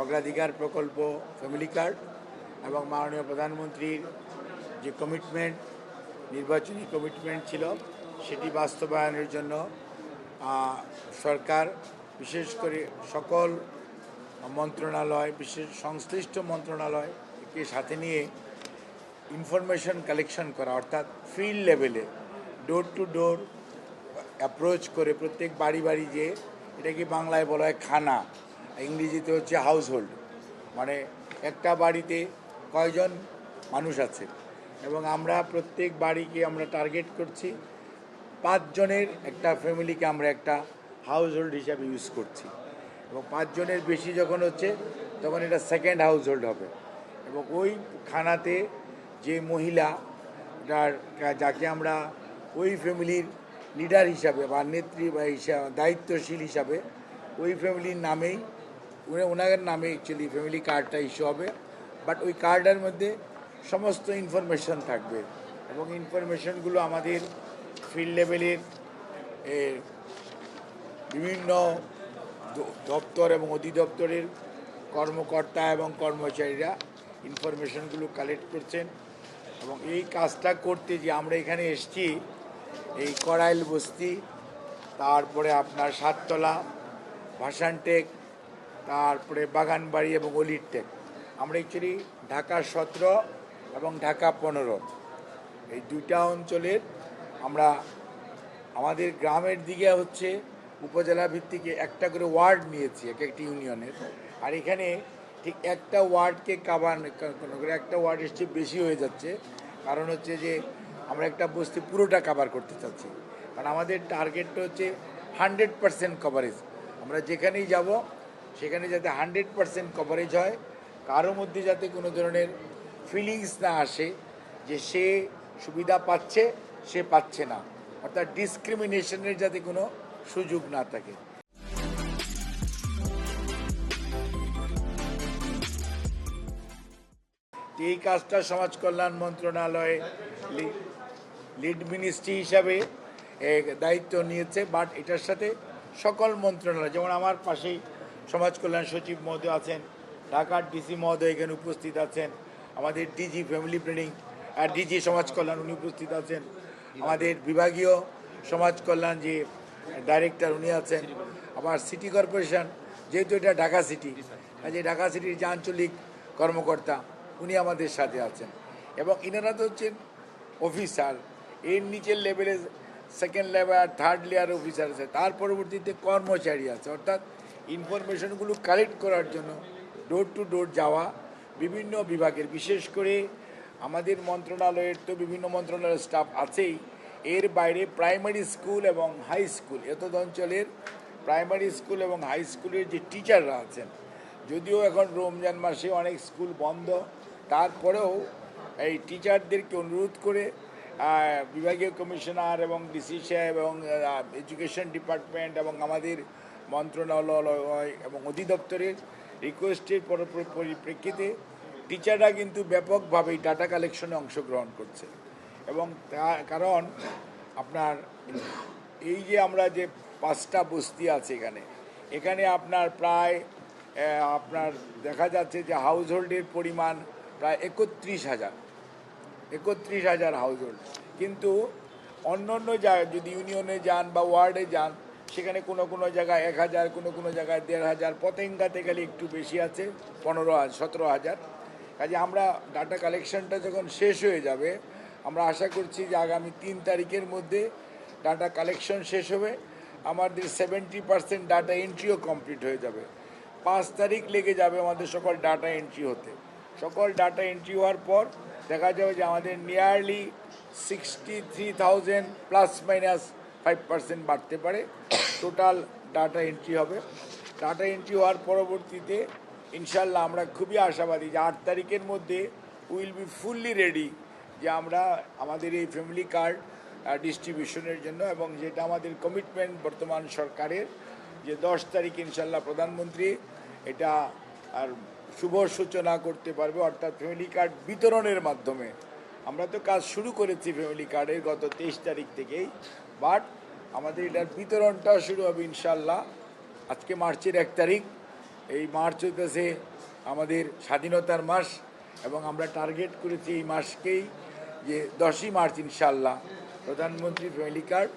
অগ্রাধিকার প্রকল্প family card এবং মাননীয় প্রধানমন্ত্রীর যে কমিটমেন্ট, নির্বাচনী কমিটমেন্ট ছিল, সেটি বাস্তবায়নের জন্য সরকার বিশেষ করে সকল মন্ত্রণালয়, বিশেষ সংশ্লিষ্ট মন্ত্রণালয়কে সাথে নিয়ে ইনফরমেশন কালেকশন করা, অর্থাৎ ফিল্ড লেভেলে ডোর টু ডোর অ্যাপ্রোচ করে প্রত্যেক বাড়ি বাড়ি যে এটাকে বাংলায় বলা হয় খানা, ইংরেজিতে হচ্ছে হাউস হোল্ড, মানে একটা বাড়িতে কয়জন মানুষ আছে, এবং আমরা প্রত্যেক বাড়িকে আমরা টার্গেট করছি 5 জনের একটা ফ্যামিলিকে আমরা একটা হাউস হোল্ড হিসাবে ইউজ করছি, এবং 5 জনের বেশি যখন হচ্ছে তখন এটা সেকেন্ড হাউস হোল্ড হবে। এবং ওই খানাতে যে মহিলা যাকে আমরা ওই ফ্যামিলির লিডার হিসাবে বা নেত্রী বা দায়িত্বশীল হিসাবে ওই ফ্যামিলির নামেই ওনার নামে অ্যাকচুয়ালি ফ্যামিলি কার্ডটা ইস্যু হবে, বাট ওই কার্ডের মধ্যে সমস্ত ইনফরমেশন থাকবে, এবং ইনফরমেশনগুলো আমাদের ফিল্ড লেভেলের বিভিন্ন দপ্তর এবং অধিদপ্তরের কর্মকর্তা এবং কর্মচারীরা ইনফরমেশনগুলো কালেক্ট করছেন। এবং এই কাজটা করতে যে আমরা এখানে এসেছি, এই কড়াইল বস্তি, তারপরে আপনার সাততলা, ভাসানটেক, তারপরে বাগানবাড়ি এবং অলির টেক, আমরা অ্যাকচুয়ালি ঢাকা 17 এবং ঢাকা 15 এই দুইটা অঞ্চলের আমরা আমাদের গ্রামের দিকে হচ্ছে উপজেলা ভিত্তিকে একটা করে ওয়ার্ড নিয়েছি এক একটি ইউনিয়নের, আর এখানে ঠিক একটা ওয়ার্ডকে করে একটা ওয়ার্ড এসছে বেশি হয়ে যাচ্ছে, কারণ হচ্ছে যে আমরা একটা বস্তি পুরোটা কাভার করতে চাচ্ছি, কারণ আমাদের টার্গেটটা হচ্ছে 100% কভারেজ। আমরা যেখানেই যাব সেখানে যাতে 100% কভারেজ হয়, কারোর মধ্যে যাতে কোনো ধরনের ফিলিংস না আসে যে সে সুবিধা পাচ্ছে সে পাচ্ছে না, অর্থাৎ ডিসক্রিমিনেশনের যাতে কোনো সুযোগ না থাকে। এই কাজটা সমাজ কল্যাণ মন্ত্রণালয়ে লিড মিনিস্ট্রি হিসাবে দায়িত্ব নিয়েছে, বাট এটার সাথে সকল মন্ত্রণালয়, যেমন আমার পাশেই সমাজ কল্যাণ সচিব মহোদয় আছেন, ঢাকার ডিসি মহোদয় এখানে উপস্থিত আছেন, আমাদের ডিজি ফ্যামিলি প্ল্যানিং আর ডিজি সমাজ কল্যাণ উনি উপস্থিত আছেন, আমাদের বিভাগীয় সমাজ কল্যাণ যে ডাইরেক্টর উনি আছেন, আবার সিটি কর্পোরেশন, যেহেতু এটা ঢাকা সিটি, কাজে ঢাকা সিটির যে আঞ্চলিক কর্মকর্তা উনি আমাদের সাথে আছেন, এবং ইনারা তো হচ্ছেন অফিসার, এর নিচের লেভেলে second level third layer officer আছে, তার পরবর্তীতে কর্মচারী আছে, অর্থাৎ ইনফরমেশনগুলো কালেক্ট করার জন্য ডোর টু ডোর যাওয়া বিভিন্ন বিভাগের, বিশেষ করে আমাদের মন্ত্রণালয়ের তো বিভিন্ন মন্ত্রণালয়ের স্টাফ আছেই, এর বাইরে প্রাইমারি স্কুল এবং হাই স্কুল, এত অঞ্চলের প্রাইমারি স্কুল এবং হাই স্কুলের যে টিচাররা আছেন, যদিও এখন রমজান মাসে অনেক স্কুল বন্ধ, তারপরেও এই টিচারদেরকে অনুরোধ করে বিভাগীয় কমিশনার এবং ডিসি সাহেব এবং এডুকেশন ডিপার্টমেন্ট এবং আমাদের মন্ত্রণালয় এবং অধিদপ্তরের রিকোয়েস্টের পরিপ্রেক্ষিতে টিচাররা কিন্তু ব্যাপকভাবে ডাটা কালেকশনে অংশগ্রহণ করছে। এবং কারণ আপনার এই যে আমরা যে 5টা বস্তি আছে এখানে আপনার প্রায় আপনার দেখা যাচ্ছে যে হাউস হোল্ডের পরিমাণ প্রায় 31,000 হাউস হোল্ড, কিন্তু অন্য অন্য জায়গায় যদি ইউনিয়নে যান বা ওয়ার্ডে যান সেখানে কোনো কোনো জায়গায় 1,000, কোনো জায়গায় 1,500, পতেঙ্গাতে গেলে একটু বেশি আছে 17,000। কাজে আমরা ডাটা কালেকশনটা যখন শেষ হয়ে যাবে, আমরা আশা করছি যে আগামী 3 তারিখের মধ্যে ডাটা কালেকশন শেষ হবে, আমাদের 70% ডাটা এন্ট্রিও কমপ্লিট হয়ে যাবে। 5 তারিখ লেগে যাবে আমাদের সকল ডাটা এন্ট্রি হতে। সকল ডাটা এন্ট্রি হওয়ার পর দেখা যাবে যে আমাদের নিয়ারলি 63,000 ±5% বাড়তে পারে টোটাল ডাটা এন্ট্রি হবে। ডাটা এন্ট্রি হওয়ার পরবর্তীতে ইনশাল্লাহ আমরা খুবই আশাবাদী যে 8 তারিখের মধ্যে উইল বি ফুললি রেডি যে আমরা আমাদের এই ফ্যামিলি কার্ড ডিস্ট্রিবিউশনের জন্য, এবং যেটা আমাদের কমিটমেন্ট বর্তমান সরকারের যে 10 তারিখ ইনশাল্লাহ প্রধানমন্ত্রী এটা আর শুভ সূচনা করতে পারবে, অর্থাৎ ফ্যামিলি কার্ড বিতরণের মাধ্যমে। আমরা তো কাজ শুরু করেছি ফ্যামিলি কার্ডের গত 23 তারিখ থেকেই, বাট আমাদের এটার বিতরণটা শুরু হবে ইনশাল্লাহ আজকে মার্চের 1 তারিখ, এই মার্চ হইতেছে আমাদের স্বাধীনতার মাস এবং আমরা টার্গেট করেছি এই মাসকেই যে 10ই মার্চ ইনশাআল্লাহ প্রধানমন্ত্রী ফ্যামিলি কার্ড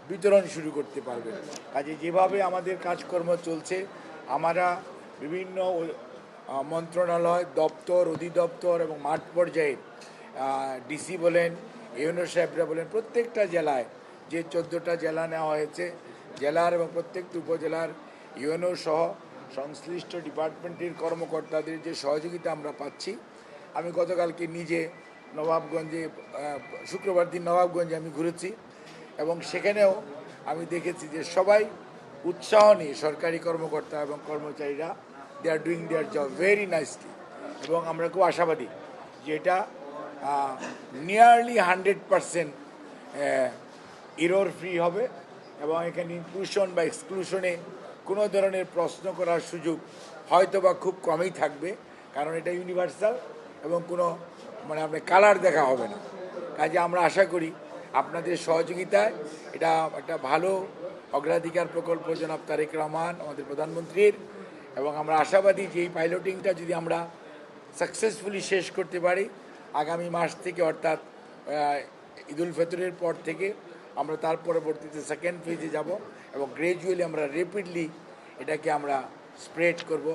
বিতরণ শুরু করতে পারবে। কাজে যেভাবে আমাদের কাজকর্ম চলছে, আমরা বিভিন্ন মন্ত্রণালয়, দপ্তর, অধিদপ্তর এবং মাঠ পর্যায়ে ডিসি বলেন, ইউনো সাহেবরা বলেন, প্রত্যেকটা জেলায় যে 14টা জেলা নেওয়া হয়েছে, জেলার এবং প্রত্যেকটি উপজেলার ইউনো সহ সংশ্লিষ্ট ডিপার্টমেন্টের কর্মকর্তাদের যে সহযোগিতা আমরা পাচ্ছি। আমি গতকালকে নিজে নবাবগঞ্জে, শুক্রবার দিন নবাবগঞ্জে আমি ঘুরেছি এবং সেখানেও আমি দেখেছি যে সবাই উৎসাহ নিয়ে সরকারি কর্মকর্তা এবং কর্মচারীরা they are doing their job very nicely এবং আমরা খুব আশাবাদী যে এটা নিয়ারলি 100% এরর ফ্রি হবে এবং এখানে ইনক্লুশন বা এক্সক্লুশনে কোনো ধরনের প্রশ্ন করার সুযোগ হয়তো বা খুব কমই থাকবে, কারণ এটা ইউনিভার্সাল এবং কোনো মানে আপনার কালার দেখা হবে না। কাজে আমরা আশা করি আপনাদের সহযোগিতায় এটা একটা ভালো অগ্রাধিকার প্রকল্প জনাব তারেক রহমান আমাদের প্রধানমন্ত্রীর, এবং আমরা আশাবাদী যে এই পাইলটিংটা যদি আমরা সাকসেসফুলি শেষ করতে পারি আগামী মাস থেকে, অর্থাৎ ঈদুল ফিতরের পর থেকে আমরা তার পরবর্তীতে সেকেন্ড ফেজে যাব এবং গ্র্যাজুয়ালি আমরা র্যাপিডলি এটাকে আমরা স্প্রেড করব।